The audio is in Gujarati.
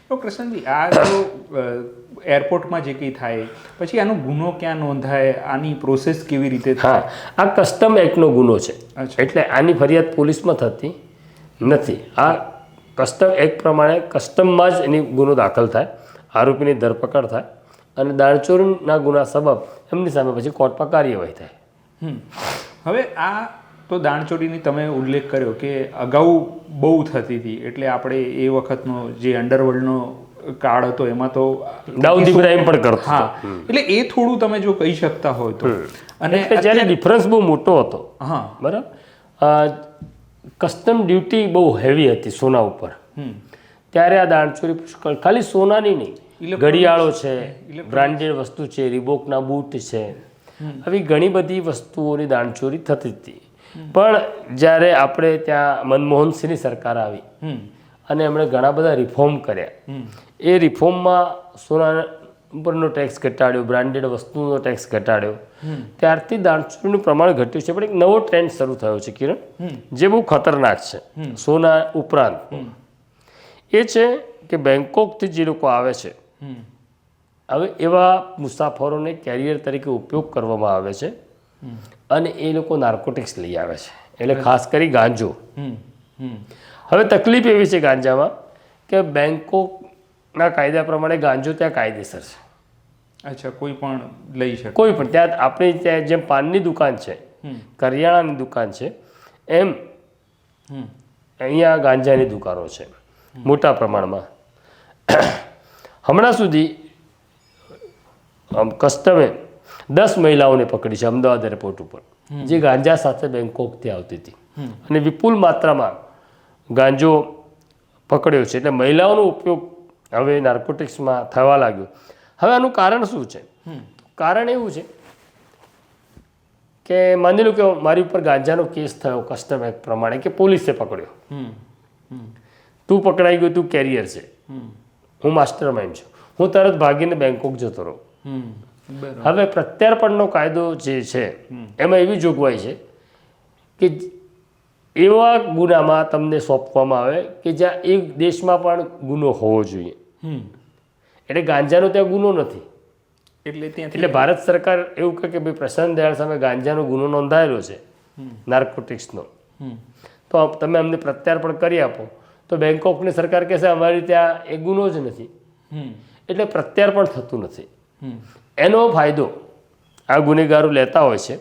તો કૃષ્ણજી, આ જો એરપોર્ટમાં જે કંઈ થાય પછી આનો ગુનો ક્યાં નોંધાય, આની પ્રોસેસ કેવી રીતે થાય? આ કસ્ટમ એક્ટનો ગુનો છે, એટલે આની ફરિયાદ પોલીસમાં થતી નથી. આ કસ્ટમ એક્ટ પ્રમાણે કસ્ટમમાં જ એની ગુનો દાખલ થાય, આરોપીની ધરપકડ થાય અને દાણચોરીના ગુના સબબ એમની સામે પછી કોર્ટમાં કાર્યવાહી થાય. હવે આ તો દાણચોરીની તમે ઉલ્લેખ કર્યો કે અગાઉ બહુ થતી હતી, એટલે આપણે એ વખતનો જે અંડરવર્લ્ડનો કાળ હતો એમાં તો દાઉદ ઇબ્રાહિમ પણ કરતો. હા, એટલે એ થોડું તમે જો કહી શકતા હોય તો. અને જ્યારે ડિફરન્સ બહુ મોટો હતો. હા, બરાબર. કસ્ટમ ડ્યુટી બહુ હેવી હતી સોના ઉપર, ત્યારે આ દાણચોરી પુષ્કળ, ખાલી સોનાની નહીં, ઘડિયાળો છે, બ્રાન્ડેડ વસ્તુ છે, રીબોકના બૂટ છે, આવી ઘણી બધી વસ્તુઓની દાણચોરી થતી હતી. પણ જ્યારે આપણે ત્યાં મનમોહનસિંહની સરકાર આવી અને એમણે ઘણા બધા રિફોર્મ કર્યા, એ રિફોર્મમાં સોના ઉપરનો ટેક્સ ઘટાડ્યો, બ્રાન્ડેડ વસ્તુનો ટેક્સ ઘટાડ્યો, ત્યારથી દાણચોરીનું પ્રમાણ ઘટ્યું છે. પણ એક નવો ટ્રેન્ડ શરૂ થયો છે કિરણ, જે બહુ ખતરનાક છે સોના ઉપરાંત. એ છે કે બેંકોકથી જે લોકો આવે છે, હવે એવા મુસાફરોને કેરિયર તરીકે ઉપયોગ કરવામાં આવે છે અને એ લોકો નાર્કોટિક્સ લઈ આવે છે, એટલે ખાસ કરી ગાંજો. હવે તકલીફ એવી છે ગાંજામાં કે બેંકોકના કાયદા પ્રમાણે ગાંજો ત્યાં કાયદેસર છે. અચ્છા, કોઈ પણ લઈ શકે? કોઈ પણ. ત્યાં આપણે ત્યાં જેમ પાનની દુકાન છે, કરિયાણાની દુકાન છે, એમ અહીંયા ગાંજાની દુકાનો છે મોટા પ્રમાણમાં. હમણાં સુધી કસ્ટમે 10 મહિલાઓને પકડી છે અમદાવાદ એરપોર્ટ ઉપર, જે ગાંજા સાથે બેંકોકથી આવતી હતી અને વિપુલ માત્રામાં ગાંજો પકડ્યો છે. એટલે મહિલાઓનો ઉપયોગ હવે નાર્કોટિક્સમાં થવા લાગ્યો. હવે આનું કારણ શું છે? કારણ એવું છે કે માની લો કે મારી ઉપર ગાંજાનો કેસ થયો કસ્ટમ એક્ટ પ્રમાણે, કે પોલીસે પકડ્યો, તું પકડાઈ ગયો, તું કેરિયર છે, હું માસ્ટર માઇન્ડ છું, હું તરત ભાગીને બેંકોક જતો રહું. હવે પ્રત્યાર્પણનો કાયદો જે છે એમાં એવી જોગવાઈ છે કે એવા ગુનામાં તમને સોંપવામાં આવે કે જ્યાં એક દેશમાં પણ ગુનો હોવો જોઈએ. એટલે ગાંજાનો ત્યાં ગુનો નથી, એટલે ભારત સરકાર એવું કહે કે ભાઈ પ્રશાંત દયાળ સામે ગાંજાનો ગુનો નોંધાયેલો છે નાર્કોટિક્સનો, તો તમે અમને પ્રત્યાર્પણ કરી આપો. તો બેંકોકની સરકાર કહેશે અમારી ત્યાં એ ગુનો જ નથી, એટલે પ્રત્યાર્પણ થતું નથી. એનો ફાયદો આ ગુનેગારો લેતા હોય છે